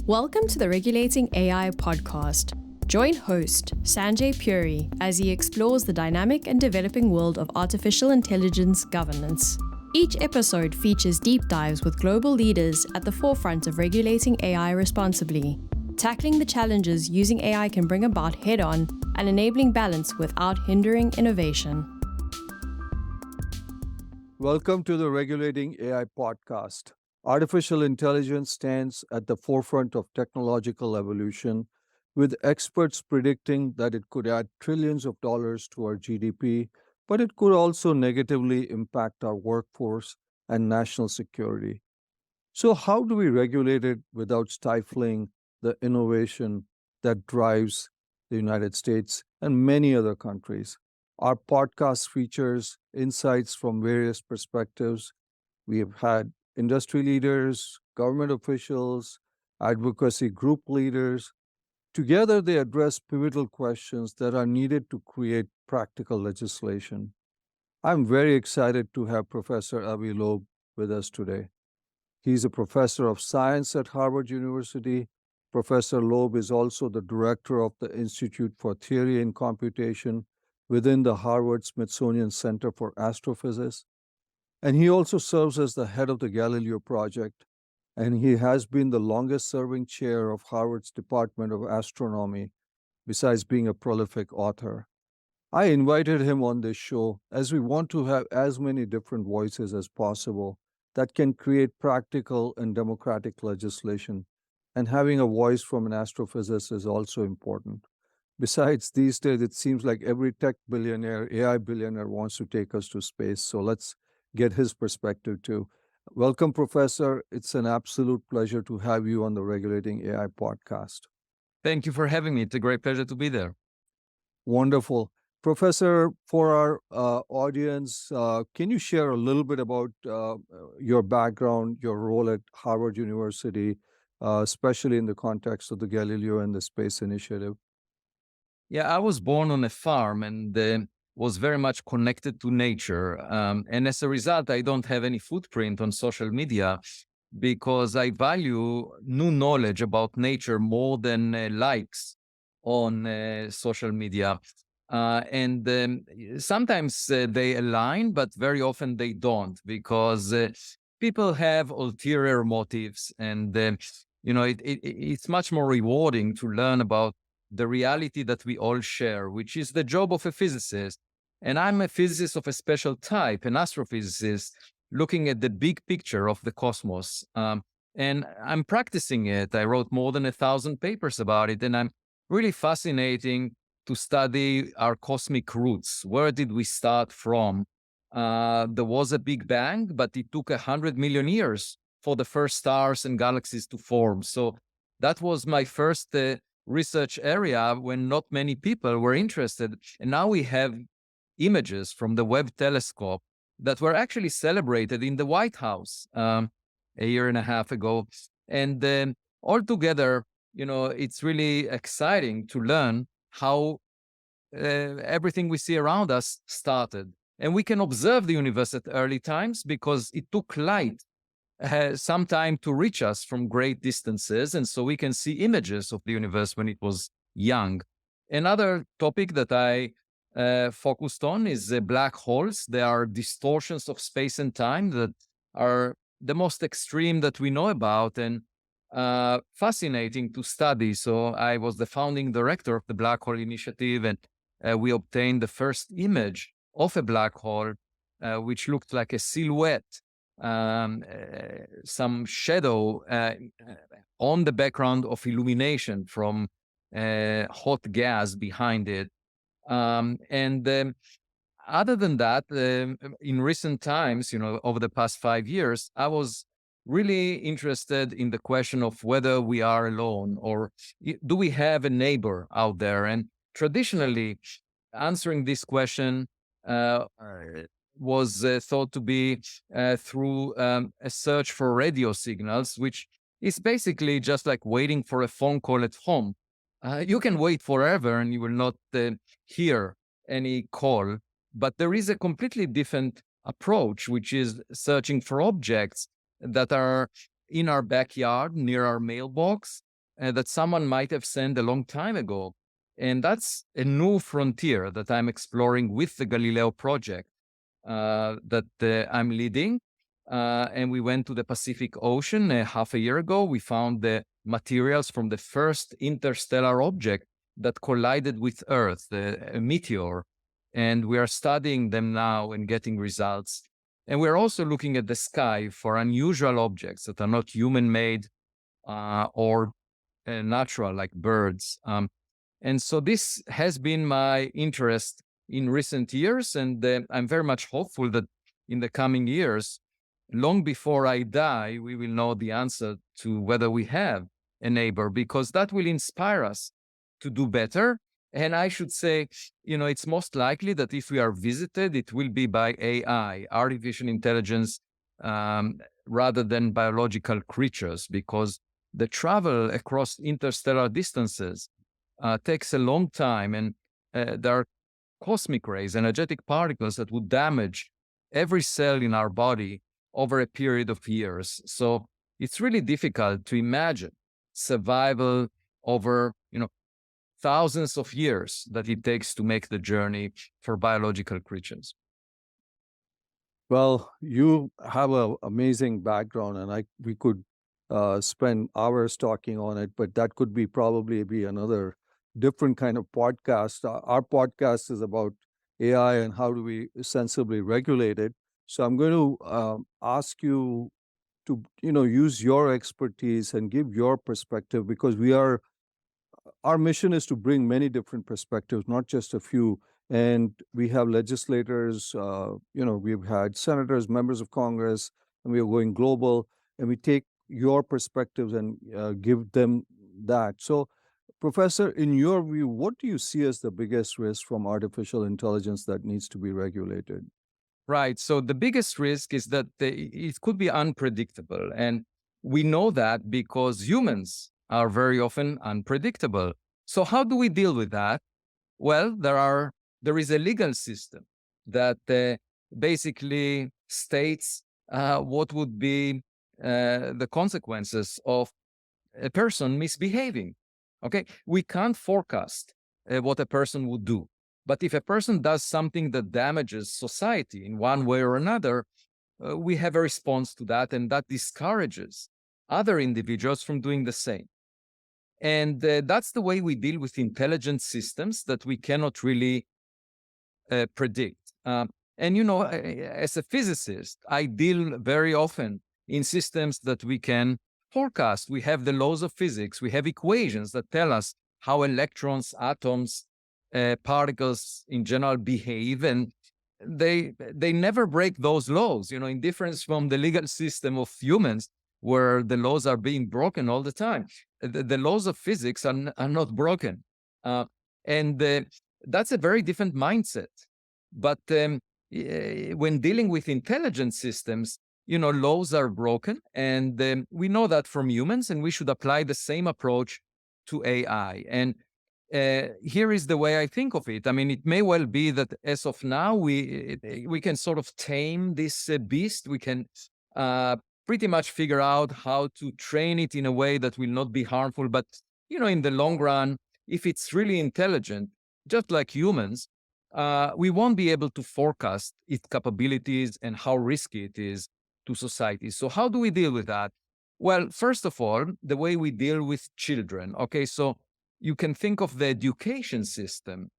Welcome to the Regulating AI podcast. Join host Sanjay Puri as he explores the dynamic and developing world of artificial intelligence governance. Each episode features deep dives with global leaders at the forefront of regulating AI responsibly, tackling the challenges using AI can bring about head-on and enabling balance without hindering innovation. Welcome to the Regulating AI podcast. Artificial intelligence stands at the forefront of technological evolution, with experts predicting that it could add trillions of dollars to our GDP, but it could also negatively impact our workforce and national security. So, how do we regulate it without stifling the innovation that drives the United States and many other countries? Our podcast features insights from various perspectives. We have had industry leaders, government officials, advocacy group leaders. Together, they address pivotal questions that are needed to create practical legislation. I'm very excited to have Professor Avi Loeb with us today. He's a professor of science at Harvard University. Professor Loeb is also the director of the Institute for Theory and Computation within the Harvard Smithsonian Center for Astrophysics. And he also serves as the head of the Galileo Project, and he has been the longest-serving chair of Harvard's Department of Astronomy, besides being a prolific author. I invited him on this show as we want to have as many different voices as possible that can create practical and democratic legislation, and having a voice from an astrophysicist is also important. Besides, these days, it seems like every tech billionaire, AI billionaire wants to take us to space, so let's get his perspective too. Welcome, Professor. It's an absolute pleasure to have you on the Regulating AI podcast. Thank you for having me. It's a great pleasure to be there. Wonderful. Professor, for our audience, can you share a little bit about your background, your role at Harvard University, especially in the context of the Galileo and the Space Initiative? Yeah, I was born on a farm and was very much connected to nature. And as a result, I don't have any footprint on social media because I value new knowledge about nature more than likes on social media. Sometimes they align, but very often they don't because people have ulterior motives. And, it's much more rewarding to learn about the reality that we all share, which is the job of a physicist. And I'm a physicist of a special type, an astrophysicist, looking at the big picture of the cosmos. And I'm practicing it. I wrote more than 1,000 papers about it, and I'm really fascinating to study our cosmic roots. Where did we start from? There was a Big Bang, but it took 100 million years for the first stars and galaxies to form. So that was my first research area when not many people were interested. And now we have images from the Webb telescope that were actually celebrated in the White House a year and a half ago. And altogether, it's really exciting to learn how everything we see around us started. And we can observe the universe at early times because it took light some time to reach us from great distances. And so we can see images of the universe when it was young. Another topic that I focused on is black holes. They are distortions of space and time that are the most extreme that we know about and fascinating to study. So I was the founding director of the Black Hole Initiative, and we obtained the first image of a black hole, which looked like a silhouette. Some shadow on the background of illumination from hot gas behind it. Other than that, in recent times, over the past 5 years, I was really interested in the question of whether we are alone or do we have a neighbor out there? And traditionally, answering this question was thought to be through a search for radio signals, which is basically just like waiting for a phone call at home. You can wait forever and you will not hear any call, but there is a completely different approach, which is searching for objects that are in our backyard, near our mailbox, that someone might have sent a long time ago. And that's a new frontier that I'm exploring with the Galileo Project that I'm leading. And we went to the Pacific Ocean half a year ago. We found the materials from the first interstellar object that collided with Earth, a meteor. And we are studying them now and getting results. And we're also looking at the sky for unusual objects that are not human-made or natural, like birds. And so this has been my interest in recent years, and I'm very much hopeful that in the coming years, long before I die, we will know the answer to whether we have a neighbor, because that will inspire us to do better. And I should say, it's most likely that if we are visited, it will be by AI, artificial intelligence, rather than biological creatures, because the travel across interstellar distances takes a long time, and there are cosmic rays, energetic particles that would damage every cell in our body over a period of years. So it's really difficult to imagine survival over, thousands of years that it takes to make the journey for biological creatures. Well, you have an amazing background, and we could spend hours talking on it, but that could probably be another different kind of podcast. Our podcast is about AI and how do we sensibly regulate it. So I'm going to ask you to use your expertise and give your perspective, because our mission is to bring many different perspectives, not just a few. And we have legislators, we've had senators, members of Congress, and we are going global, and we take your perspectives and give them that. So, Professor, in your view, what do you see as the biggest risk from artificial intelligence that needs to be regulated? Right. So the biggest risk is that it could be unpredictable. And we know that because humans are very often unpredictable. So how do we deal with that? Well, there is a legal system that basically states what would be the consequences of a person misbehaving. Okay, we can't forecast what a person would do. But if a person does something that damages society in one way or another, we have a response to that, and that discourages other individuals from doing the same. And that's the way we deal with intelligent systems that we cannot really predict. As a physicist, I deal very often in systems that we can forecast. We have the laws of physics. We have equations that tell us how electrons, atoms, particles in general behave, and they never break those laws, in difference from the legal system of humans, where the laws are being broken all the time. The laws of physics are not broken. And that's a very different mindset. But when dealing with intelligent systems, laws are broken, and we know that from humans, and we should apply the same approach to AI. And here is the way I think of it. I mean, it may well be that as of now, we can sort of tame this beast. We can pretty much figure out how to train it in a way that will not be harmful. But, in the long run, if it's really intelligent, just like humans, we won't be able to forecast its capabilities and how risky it is to society. So how do we deal with that? Well, first of all, the way we deal with children. Okay, so you can think of the education system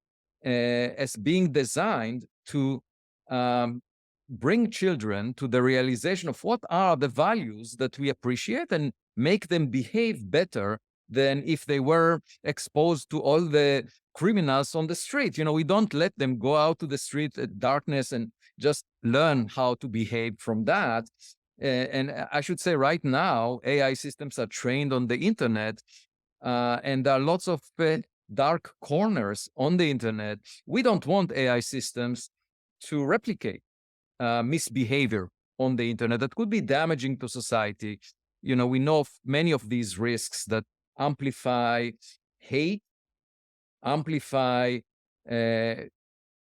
as being designed to bring children to the realization of what are the values that we appreciate and make them behave better than if they were exposed to all the criminals on the street. We don't let them go out to the street at darkness and just learn how to behave from that. And I should say right now, AI systems are trained on the internet, and there are lots of dark corners on the internet. We don't want AI systems to replicate misbehavior on the internet that could be damaging to society. We know of many of these risks that amplify hate, amplify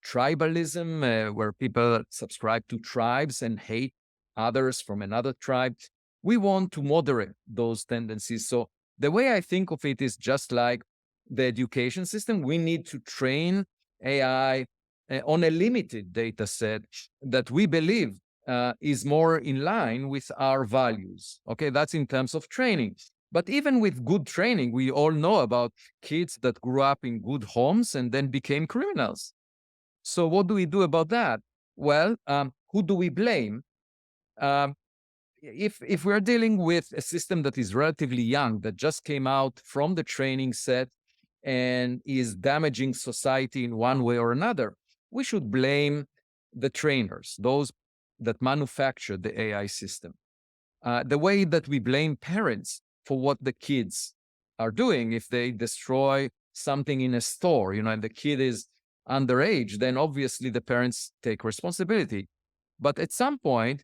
tribalism, where people subscribe to tribes and hate others from another tribe. We want to moderate those tendencies. So The way I think of it is just like the education system. We need to train AI on a limited data set that we believe is more in line with our values. Okay, that's in terms of training. But even with good training, we all know about kids that grew up in good homes and then became criminals. So what do we do about that? Well, who do we blame? Um, if we're dealing with a system that is relatively young, that just came out from the training set and is damaging society in one way or another, we should blame the trainers, those that manufacture the AI system. The way that we blame parents for what the kids are doing, if they destroy something in a store, and the kid is underage, then obviously the parents take responsibility. But at some point,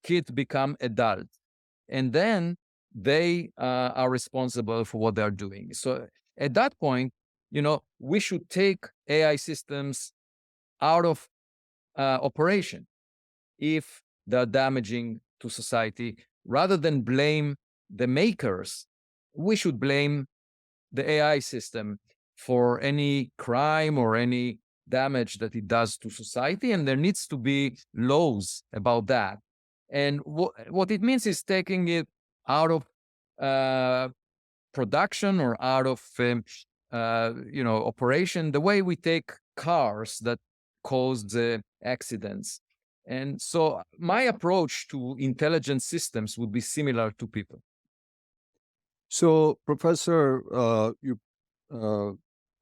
kids become adults, and then they are responsible for what they're doing. So at that point, we should take AI systems out of operation if they're damaging to society. Rather than blame the makers, we should blame the AI system for any crime or any damage that it does to society, and there needs to be laws about that. And what it means is taking it out of production or out of operation, the way we take cars that cause the accidents. And so my approach to intelligent systems would be similar to people. So, Professor, you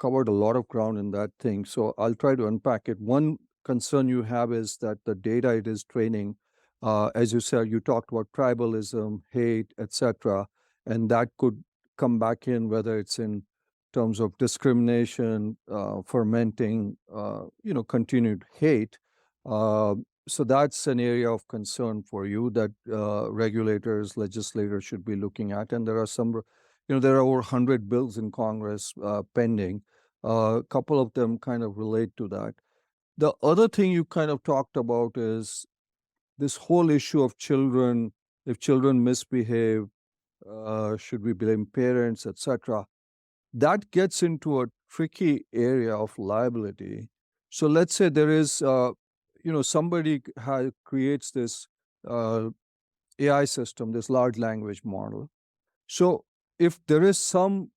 covered a lot of ground in that thing. So I'll try to unpack it. One concern you have is that the data it is training, as you said, you talked about tribalism, hate, etc., and that could come back in, whether it's in terms of discrimination, fermenting, continued hate. So that's an area of concern for you that regulators, legislators should be looking at. And there are some, there are over 100 bills in Congress pending. A couple of them kind of relate to that. The other thing you kind of talked about is this whole issue of children. If children misbehave, should we blame parents, etc.? That gets into a tricky area of liability. So let's say there is, somebody creates this AI system, this large language model. So if there is some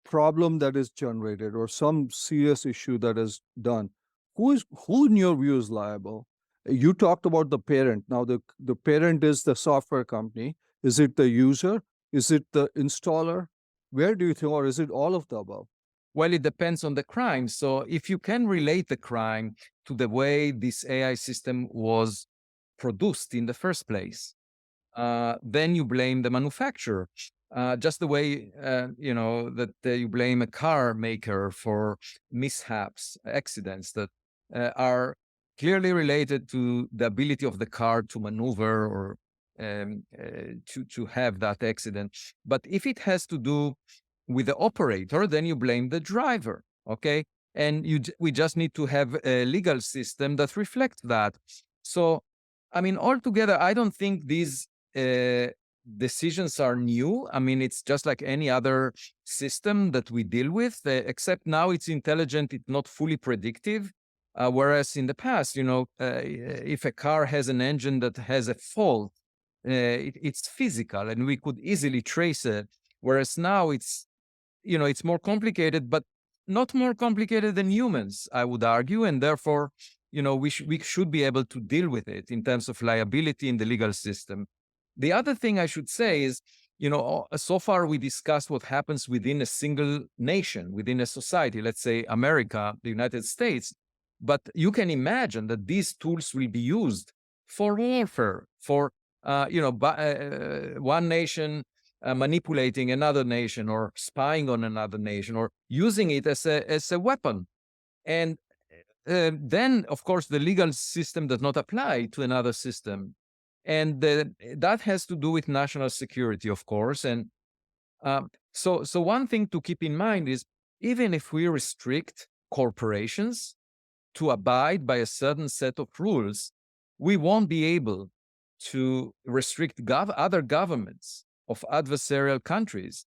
problem that is generated or some serious issue that is done, who in your view is liable? You talked about the parent. Now the parent is the software company. Is it the user? Is it the installer? Where do you think, or is it all of the above? Well, it depends on the crime. So if you can relate the crime to the way this AI system was produced in the first place, then you blame the manufacturer. Just the way, that you blame a car maker for mishaps, accidents that are clearly related to the ability of the car to maneuver or to have that accident. But if it has to do with the operator, then you blame the driver, okay? And we just need to have a legal system that reflects that. So, I mean, altogether, I don't think these decisions are new. I mean, it's just like any other system that we deal with, except now it's intelligent, it's not fully predictive. Whereas in the past, if a car has an engine that has a fault, it's physical and we could easily trace it. Whereas now it's more complicated, but not more complicated than humans, I would argue. And therefore, we should be able to deal with it in terms of liability in the legal system. The other thing I should say is, so far we discussed what happens within a single nation, within a society, let's say America, the United States. But you can imagine that these tools will be used for warfare, for one nation manipulating another nation or spying on another nation or using it as a weapon. And then, of course, the legal system does not apply to another system. And that has to do with national security, of course. And so one thing to keep in mind is, even if we restrict corporations to abide by a certain set of rules, we won't be able to restrict other governments of adversarial countries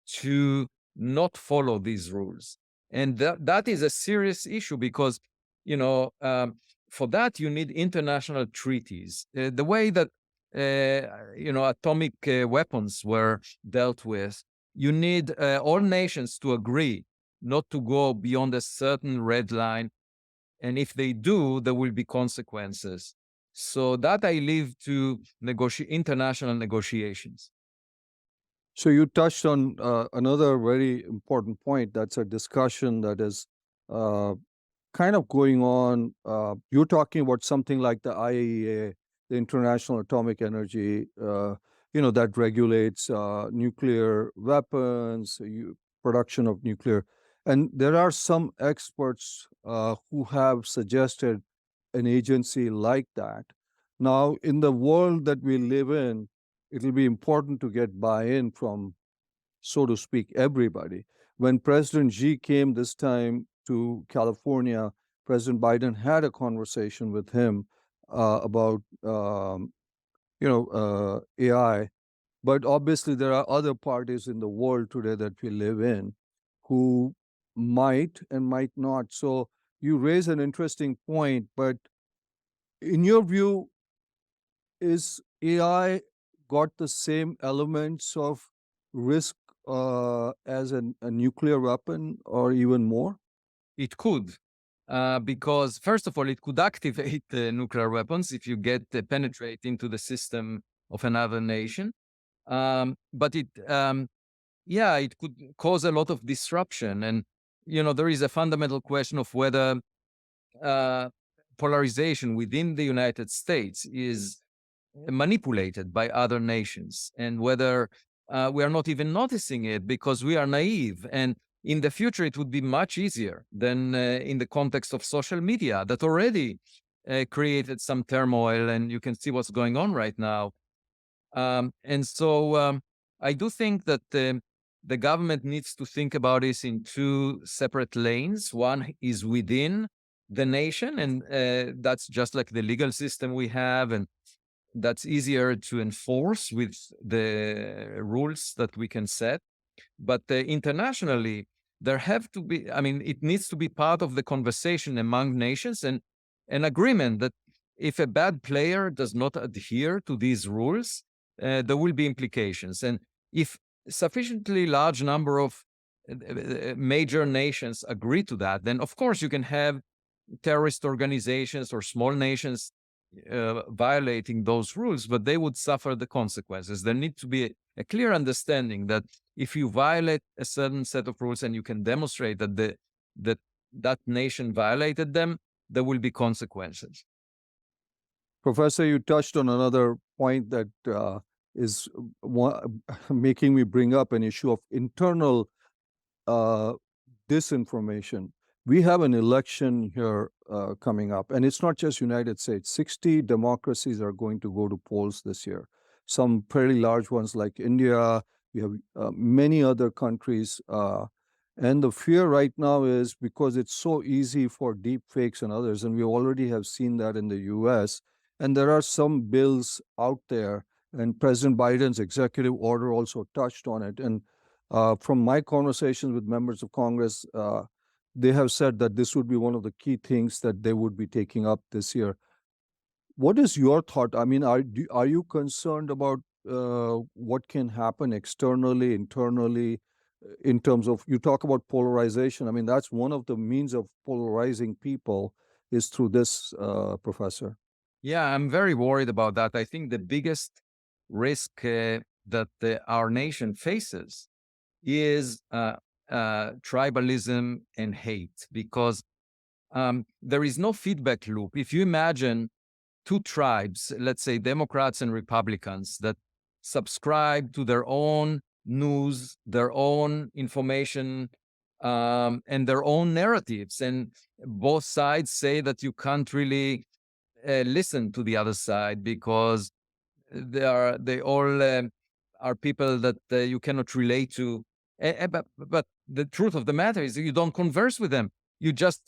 to not follow these rules. And that is a serious issue because, for that you need international treaties. The way that, atomic weapons were dealt with, you need all nations to agree not to go beyond a certain red line. And if they do, there will be consequences. So that I leave to international negotiations. So you touched on another very important point. That's a discussion that is uh, kind of going on. You're talking about something like the IAEA, the International Atomic Energy, that regulates nuclear weapons, production of nuclear. And there are some experts who have suggested an agency like that. Now, in the world that we live in, it'll be important to get buy-in from, so to speak, everybody. When President Xi came this time to California, President Biden had a conversation with him about AI. But obviously, there are other parties in the world today that we live in who might and might not. So you raise an interesting point. But in your view, is AI got the same elements of risk as a nuclear weapon or even more? It could, because first of all, it could activate nuclear weapons if you get penetrate into the system of another nation. But it could cause a lot of disruption. And, there is a fundamental question of whether polarization within the United States is manipulated by other nations, and whether we are not even noticing it because we are naive. And in the future, it would be much easier than in the context of social media that already created some turmoil, and you can see what's going on right now. And so I do think that the government needs to think about this in two separate lanes. One is within the nation, and that's just like the legal system we have, and that's easier to enforce with the rules that we can set. But internationally, there have to be, it needs to be part of the conversation among nations, and an agreement that if a bad player does not adhere to these rules, there will be implications. And if sufficiently large number of major nations agree to that, then of course you can have terrorist organizations or small nations violating those rules, but they would suffer the consequences. There need to be a clear understanding that if you violate a certain set of rules and you can demonstrate that that nation violated them, there will be consequences. Professor, you touched on another point that is making me bring up an issue of internal disinformation. We have an election here coming up, and it's not just United States. 60 democracies are going to go to polls this year. Some fairly large ones like India. We have many other countries. And the fear right now is because it's so easy for deep fakes and others, and we already have seen that in the US. And there are some bills out there, and President Biden's executive order also touched on it. And from my conversations with members of Congress, they have said that this would be one of the key things that they would be taking up this year. What is your thought? Are you concerned about what can happen externally, internally, in terms of, you talk about polarization. That's one of the means of polarizing people is through this, Professor. Yeah, I'm very worried about that. I think the biggest risk that our nation faces is tribalism and hate, because there is no feedback loop. If you imagine two tribes, let's say Democrats and Republicans, that subscribe to their own news, their own information, and their own narratives, and both sides say that you can't really listen to the other side because they all are people that you cannot relate to. But the truth of the matter is you don't converse with them. You just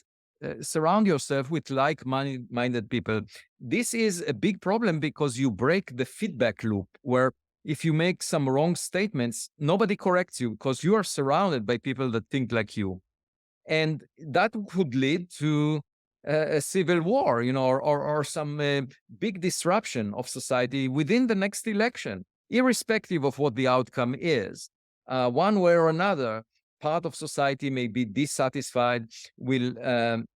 surround yourself with like-minded people. This is a big problem because you break the feedback loop where if you make some wrong statements, nobody corrects you because you are surrounded by people that think like you. And that could lead to a civil war, or some big disruption of society within the next election, irrespective of what the outcome is. One way or another, part of society may be dissatisfied, will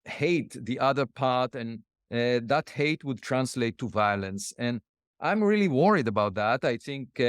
hate the other part, and that hate would translate to violence. And I'm really worried about that. I think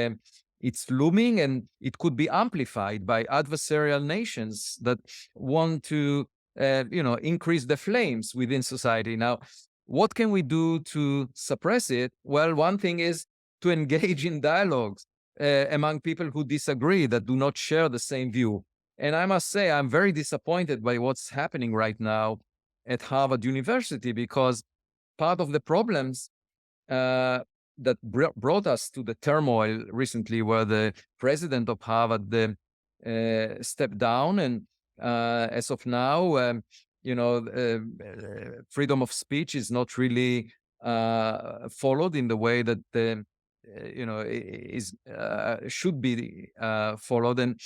it's looming, and it could be amplified by adversarial nations that want to, increase the flames within society. Now, what can we do to suppress it? Well, one thing is to engage in dialogues among people who disagree, that do not share the same view. And I must say, I'm very disappointed by what's happening right now at Harvard University, because part of the problems that brought us to the turmoil recently, where the president of Harvard stepped down, and as of now, freedom of speech is not really followed in the way that is should be followed. And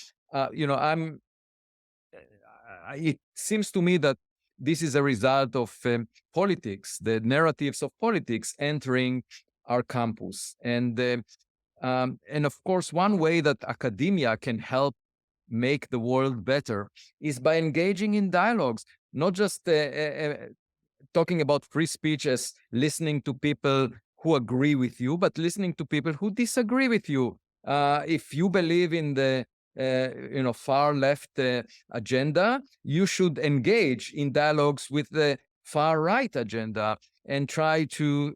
it seems to me that this is a result of politics, the narratives of politics entering our campus. And of course, one way that academia can help make the world better is by engaging in dialogues, not just talking about free speech as listening to people who agree with you, but listening to people who disagree with you. If you believe in the far left agenda, you should engage in dialogues with the far right agenda and try to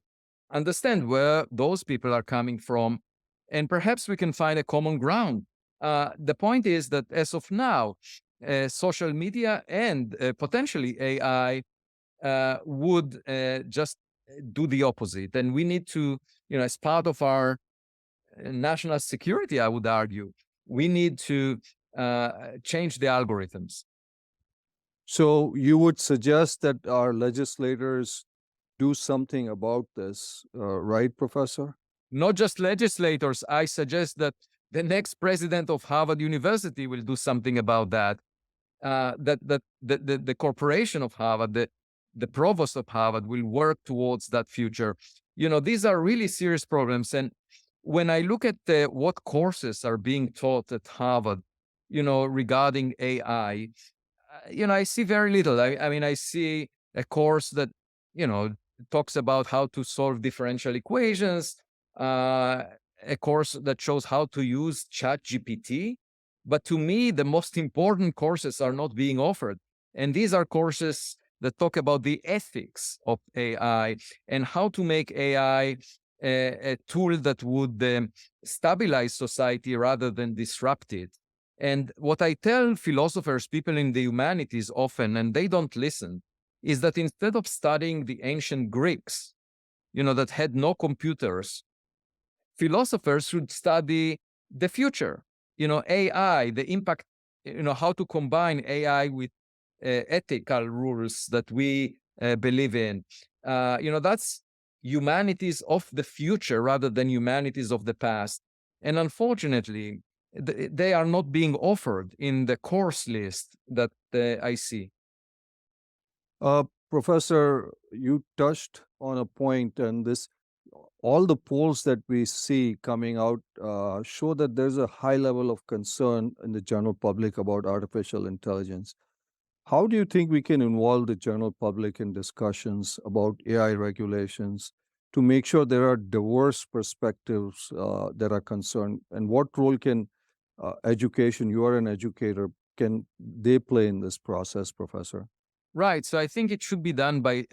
understand where those people are coming from, and perhaps we can find a common ground. The point is that as of now, social media and potentially AI would just do the opposite. And we need to, as part of our national security, I would argue, we need to change the algorithms. So you would suggest that our legislators do something about this, right, Professor? Not just legislators. I suggest that the next president of Harvard University will do something about that. The corporation of Harvard, the provost of Harvard, will work towards that future. These are really serious problems. And when I look at what courses are being taught at Harvard, regarding AI, I see very little. I mean, I see a course that, talks about how to solve differential equations, a course that shows how to use ChatGPT. But to me, the most important courses are not being offered. And these are courses that talk about the ethics of AI and how to make AI a tool that would stabilize society rather than disrupt it. And what I tell philosophers, people in the humanities often, and they don't listen, is that instead of studying the ancient Greeks, that had no computers, philosophers should study the future, AI, the impact, how to combine AI with ethical rules that we believe in. That's humanities of the future rather than humanities of the past. And unfortunately, they are not being offered in the course list that I see. Professor, you touched on a point, and all the polls that we see coming out show that there's a high level of concern in the general public about artificial intelligence. How do you think we can involve the general public in discussions about AI regulations to make sure there are diverse perspectives that are concerned? And what role can education, you are an educator, can they play in this process, Professor? Right. So I think it should be done by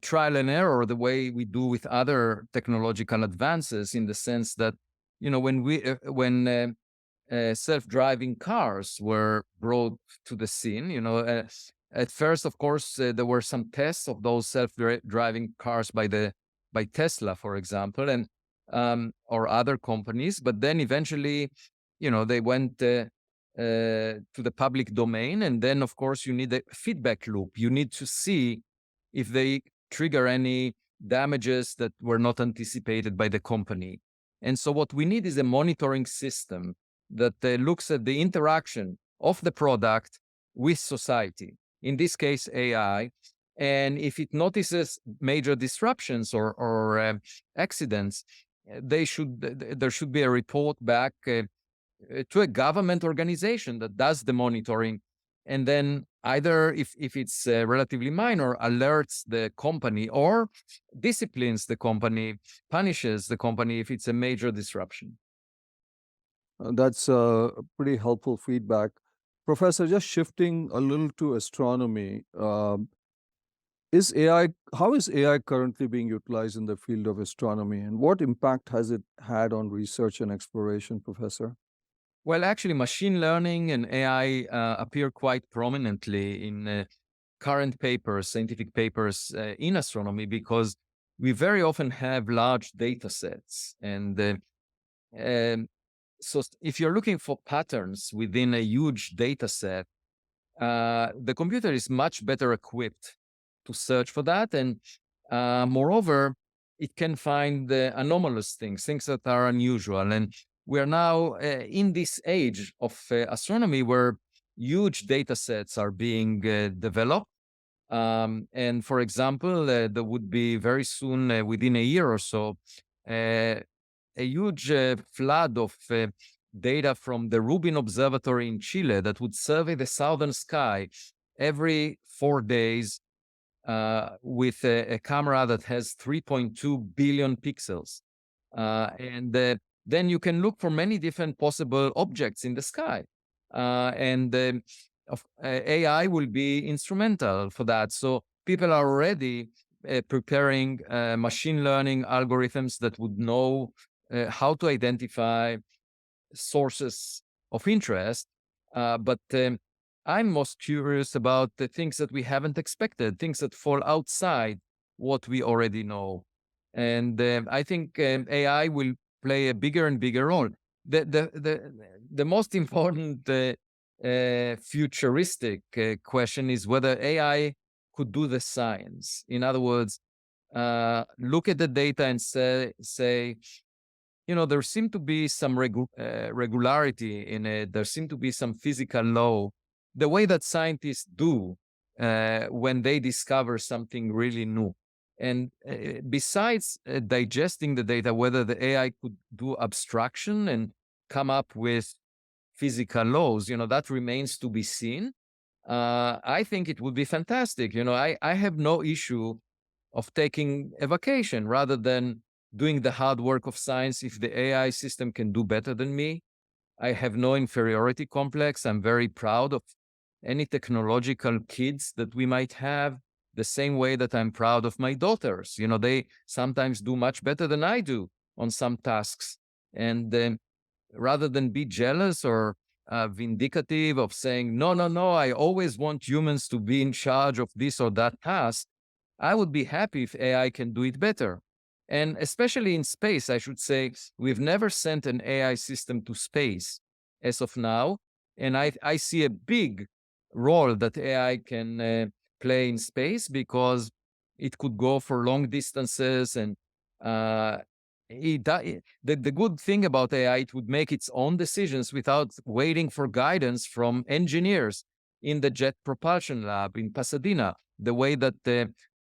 trial and error, the way we do with other technological advances, in the sense that, when self-driving cars were brought to the scene, at first, of course, there were some tests of those self-driving cars by Tesla, for example, and or other companies. But then eventually, they went to the public domain. And then, of course, you need a feedback loop. You need to see if they trigger any damages that were not anticipated by the company. And so what we need is a monitoring system that looks at the interaction of the product with society, in this case, AI. And if it notices major disruptions or accidents, there should be a report back to a government organization that does the monitoring, and then either if it's relatively minor, alerts the company or disciplines the company, punishes the company if it's a major disruption. That's pretty helpful feedback. Professor, just shifting a little to astronomy, how is AI currently being utilized in the field of astronomy, and what impact has it had on research and exploration, Professor? Well, actually, machine learning and AI appear quite prominently in current papers, scientific papers in astronomy, because we very often have large data sets. And so if you're looking for patterns within a huge data set, the computer is much better equipped to search for that. And moreover, it can find anomalous things that are unusual. And we are now in this age of astronomy where huge data sets are being developed. And for example, there would be very soon, within a year or so, a huge flood of data from the Rubin Observatory in Chile that would survey the southern sky every 4 days with a camera that has 3.2 billion pixels. And then you can look for many different possible objects in the sky. AI will be instrumental for that. So people are already preparing machine learning algorithms that would know how to identify sources of interest. But I'm most curious about the things that we haven't expected, things that fall outside what we already know. And I think AI will play a bigger and bigger role. The most important futuristic question is whether AI could do the science. In other words, look at the data and say, there seem to be some regularity in it. There seem to be some physical law, the way that scientists do when they discover something really new. And besides digesting the data, whether the AI could do abstraction and come up with physical laws, that remains to be seen. I think it would be fantastic. I have no issue of taking a vacation rather than doing the hard work of science if the AI system can do better than me. I have no inferiority complex. I'm very proud of any technological kids that we might have, the same way that I'm proud of my daughters. They sometimes do much better than I do on some tasks. And rather than be jealous or vindicative of saying, no, I always want humans to be in charge of this or that task, I would be happy if AI can do it better. And especially in space, I should say, we've never sent an AI system to space as of now. And I see a big role that AI can play in space, because it could go for long distances. And the good thing about AI, it would make its own decisions without waiting for guidance from engineers in the Jet Propulsion Lab in Pasadena, the way that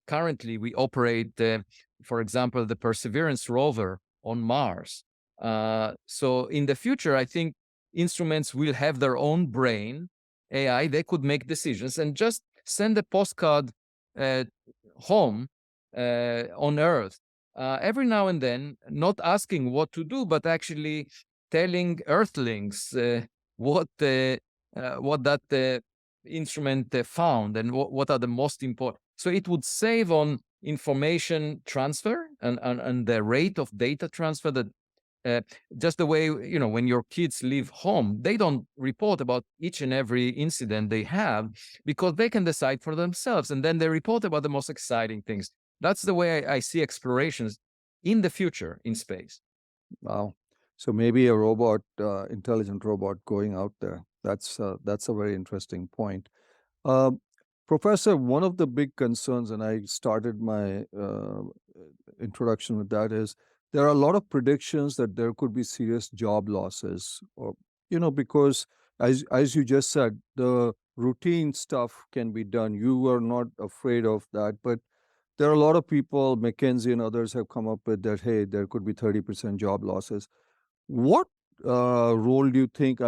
currently we operate, for example, the Perseverance rover on Mars. So in the future, I think instruments will have their own brain, AI. They could make decisions and just send a postcard home on Earth every now and then, not asking what to do, but actually telling Earthlings what that instrument found and what are the most important. So it would save on information transfer and the rate of data transfer, that just the way, when your kids leave home, they don't report about each and every incident they have, because they can decide for themselves. And then they report about the most exciting things. That's the way I see explorations in the future in space. Wow. So maybe a robot, intelligent robot going out there. That's a very interesting point. Uh, Professor, one of the big concerns, and I started my introduction with that, is there are a lot of predictions that there could be serious job losses, or because as you just said, the routine stuff can be done. You are not afraid of that, but there are a lot of people, McKinsey and others have come up with that, hey, there could be 30% job losses. What role do you think,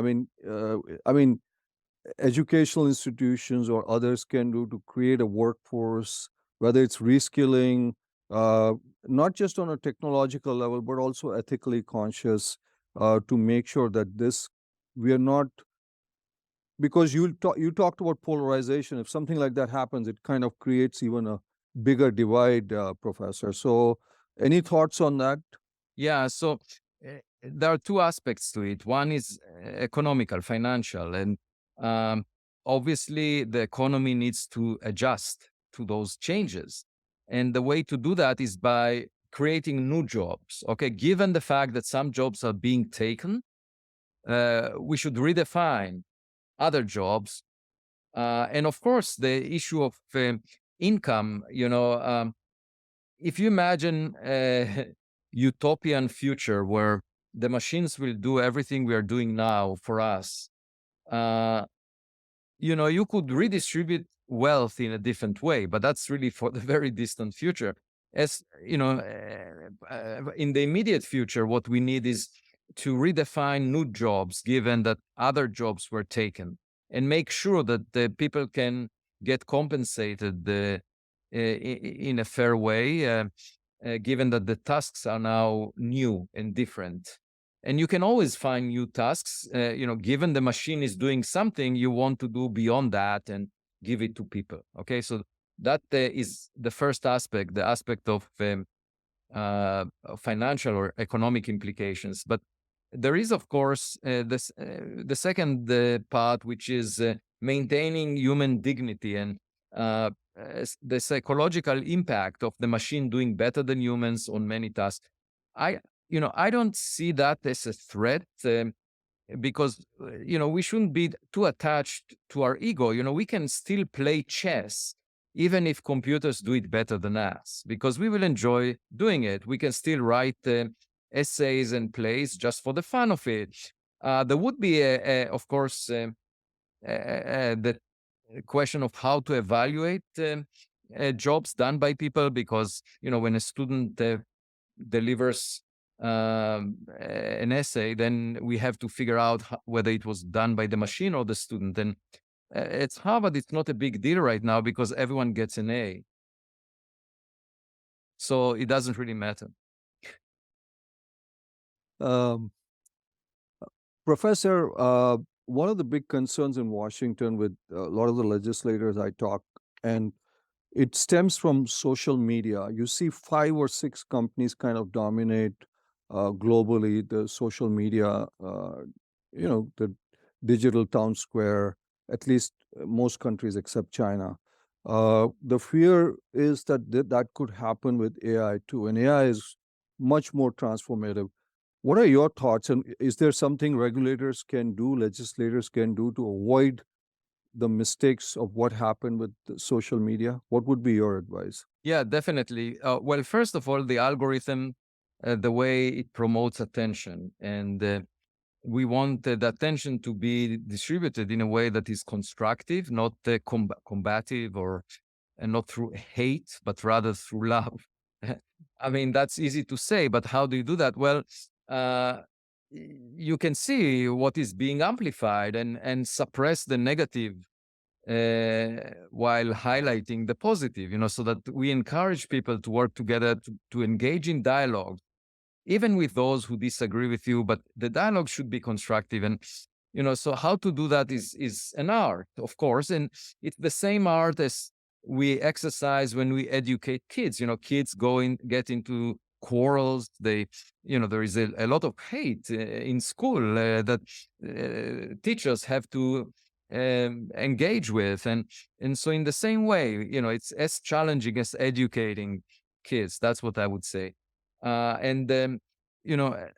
educational institutions or others can do to create a workforce, whether it's reskilling, uh, not just on a technological level, but also ethically conscious, to make sure that we are not, because you talked about polarization. If something like that happens, it kind of creates even a bigger divide, Professor. So, any thoughts on that? Yeah, so there are two aspects to it. One is economical, financial, and um, obviously the economy needs to adjust to those changes. And the way to do that is by creating new jobs. Okay, given the fact that some jobs are being taken, we should redefine other jobs. And of course, the issue of income, if you imagine a utopian future where the machines will do everything we are doing now for us, uh, you could redistribute wealth in a different way, but that's really for the very distant future. As in the immediate future, what we need is to redefine new jobs, given that other jobs were taken, and make sure that the people can get compensated in a fair way, given that the tasks are now new and different. And you can always find new tasks. Given the machine is doing something, you want to do beyond that and give it to people. Okay, so that is the first aspect, the aspect of financial or economic implications. But there is, of course, the second part, which is maintaining human dignity and the psychological impact of the machine doing better than humans on many tasks. I don't see that as a threat, because we shouldn't be too attached to our ego. We can still play chess even if computers do it better than us, because we will enjoy doing it. We can still write essays and plays just for the fun of it. There would be, of course, the question of how to evaluate jobs done by people, because when a student delivers an essay, then we have to figure out whether it was done by the machine or the student. And at Harvard, it's not a big deal right now because everyone gets an A. So it doesn't really matter. Um, Professor, one of the big concerns in Washington with a lot of the legislators I talk, and it stems from social media. You see 5 or 6 companies kind of dominate globally the social media, the digital town square, at least most countries except China. The fear is that that could happen with AI too, and AI is much more transformative. What are your thoughts? And is there something regulators can do, legislators can do to avoid the mistakes of what happened with the social media? What would be your advice? Yeah, definitely. Well, first of all, the algorithm, the way it promotes attention, and we want the attention to be distributed in a way that is constructive, not combative, or and not through hate, but rather through love. I mean, that's easy to say, but how do you do that? Well, uh, you can see what is being amplified and suppress the negative while highlighting the positive, so that we encourage people to work together to engage in dialogue, even with those who disagree with you, but the dialogue should be constructive. And so how to do that is an art, of course, and it's the same art as we exercise when we educate kids. Kids get into quarrels. There is a lot of hate in school that teachers have to engage with, and so in the same way, it's as challenging as educating kids. That's what I would say. And you know, uh,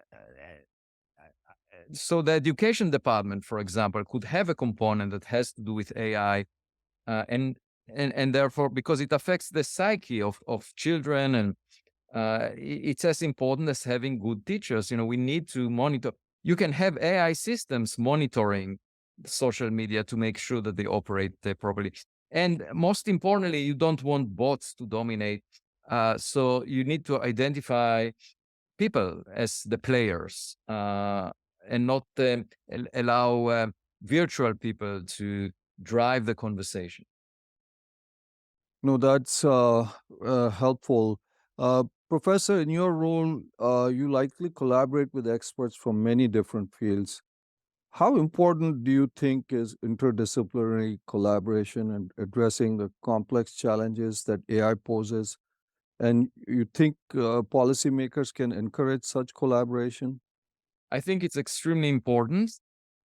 so the education department, for example, could have a component that has to do with AI, and therefore, because it affects the psyche of children, and It's as important as having good teachers. We need to monitor. You can have AI systems monitoring social media to make sure that they operate properly. And most importantly, you don't want bots to dominate. So you need to identify people as the players and not allow virtual people to drive the conversation. No, that's helpful. Professor, in your role, you likely collaborate with experts from many different fields. How important do you think is interdisciplinary collaboration and addressing the complex challenges that AI poses? And you think policymakers can encourage such collaboration? I think it's extremely important.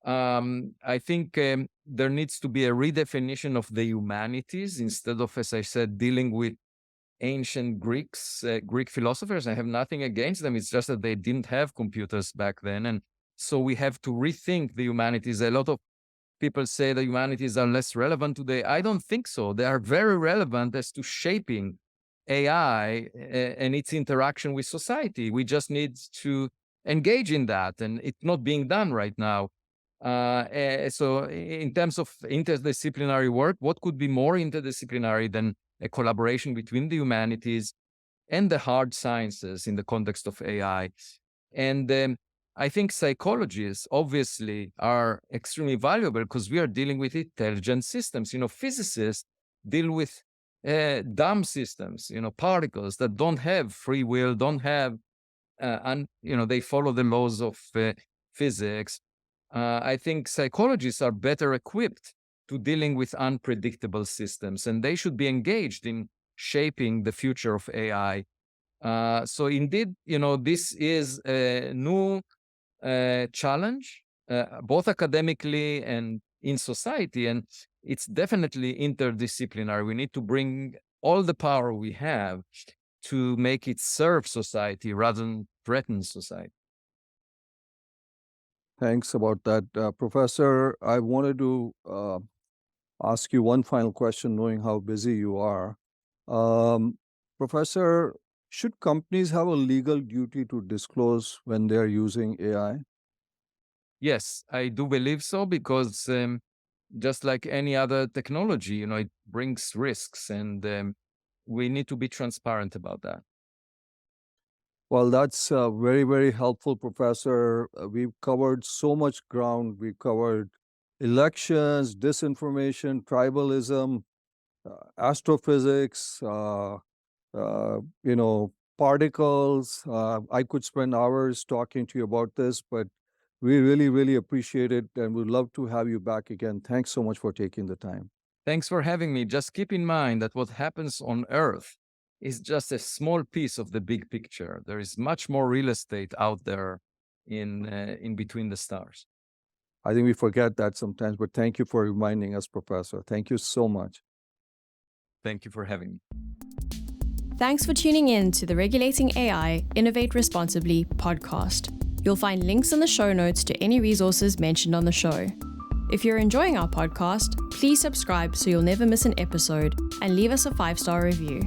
I think there needs to be a redefinition of the humanities instead of, as I said, dealing with ancient Greek philosophers. I have nothing against them. It's just that they didn't have computers back then. And so we have to rethink the humanities. A lot of people say the humanities are less relevant today. I don't think so. They are very relevant as to shaping AI and its interaction with society. We just need to engage in that, and it's not being done right now. So in terms of interdisciplinary work, what could be more interdisciplinary than a collaboration between the humanities and the hard sciences in the context of AI? And I think psychologists obviously are extremely valuable because we are dealing with intelligent systems. Physicists deal with dumb systems, particles that don't have free will, don't have, they follow the laws of physics. I think psychologists are better equipped to dealing with unpredictable systems, and they should be engaged in shaping the future of AI. So indeed, this is a new challenge, both academically and in society, and it's definitely interdisciplinary. We need to bring all the power we have to make it serve society rather than threaten society. Thanks about that. Professor, I wanted to ask you one final question, knowing how busy you are. Professor, should companies have a legal duty to disclose when they're using AI? Yes, I do believe so, because just like any other technology, it brings risks, and we need to be transparent about that. Well, that's very, very helpful, Professor. We've covered so much ground. We covered elections, disinformation, tribalism, astrophysics, particles. I could spend hours talking to you about this, but we really, really appreciate it, and we'd love to have you back again. Thanks so much for taking the time. Thanks for having me. Just keep in mind that what happens on Earth is just a small piece of the big picture. There is much more real estate out there in between the stars. I think we forget that sometimes, but thank you for reminding us, Professor. Thank you so much. Thank you for having me. Thanks for tuning in to the Regulating AI Innovate Responsibly podcast. You'll find links in the show notes to any resources mentioned on the show. If you're enjoying our podcast, please subscribe so you'll never miss an episode, and leave us a 5-star review.